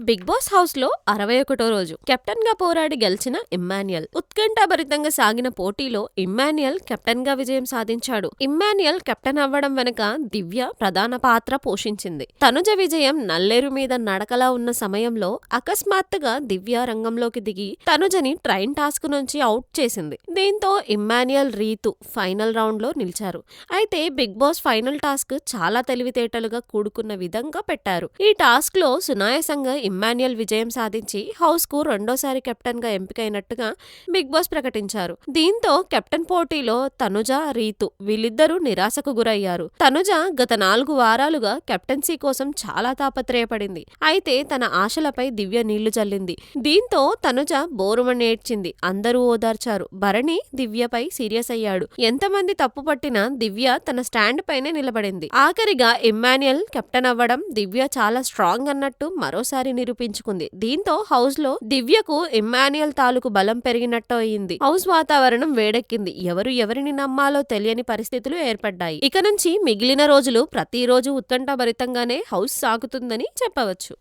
Big boss house లో 61 రోజు captain గా పోరాడి గెలిచిన ఇమ్మాన్యుయల్. ఉత్కంఠభరితంగా సాగిన పోటీలో ఇమ్మాన్యుయల్ కెప్టెన్ గా విజయం సాధించాడు. ఇమ్మాన్యుయల్ కెప్టెన్ అవ్వడం వెనుక దివ్య ప్రధాన పాత్ర పోషించింది. తనుజ విజయం నల్లేరు మీద నడకలా ఉన్న సమయంలో అకస్మాత్తుగా దివ్య రంగంలోకి దిగి తనుజని ట్రైన్ టాస్క్ నుంచి అవుట్ చేసింది. దీంతో ఇమ్మాన్యుయల్, రీతు ఫైనల్ రౌండ్ లో నిలిచారు. అయితే బిగ్ బాస్ ఫైనల్ టాస్క్ చాలా తెలివితేటలుగా కూడుకున్న విధంగా పెట్టారు. ఈ టాస్క్ లో సునాయాసంగా ఇమ్మాన్యుయల్ విజయం సాధించి హౌస్ కు రెండోసారి కెప్టెన్ గా ఎంపికైనట్టుగా బిగ్ బాస్ ప్రకటించారు. దీంతో కెప్టెన్ పోటీలో తనుజ, రీతు వీళ్ళిద్దరూ నిరాశకు గురయ్యారు. తనుజ గత 4 వారాలుగా కెప్టెన్సీ కోసం చాలా తాపత్రయపడింది. అయితే తన ఆశలపై దివ్య నీళ్లు చల్లింది. దీంతో తనుజ బోరుమని ఏడ్చింది. అందరూ ఓదార్చారు. భరణి దివ్యపై సీరియస్ అయ్యాడు. ఎంతమంది తప్పు పట్టినా దివ్య తన స్టాండ్ పైనే నిలబడింది. ఆఖరిగా ఇమ్మాన్యుయల్ కెప్టెన్ అవ్వడం దివ్య చాలా స్ట్రాంగ్ అన్నట్టు మరోసారి నిరూపించుకుంది. దీంతో హౌస్ లో దివ్యకు ఇమ్మాన్యుయల్ తాలూకు బలం పెరిగినట్టు అయింది. హౌస్ వాతావరణం వేడెక్కింది. ఎవరిని నమ్మాలో తెలియని పరిస్థితులు ఏర్పడ్డాయి. ఇక నుంచి మిగిలిన రోజులు ప్రతిరోజు ఉత్కంఠభరితంగానే హౌస్ సాగుతుందని చెప్పవచ్చు.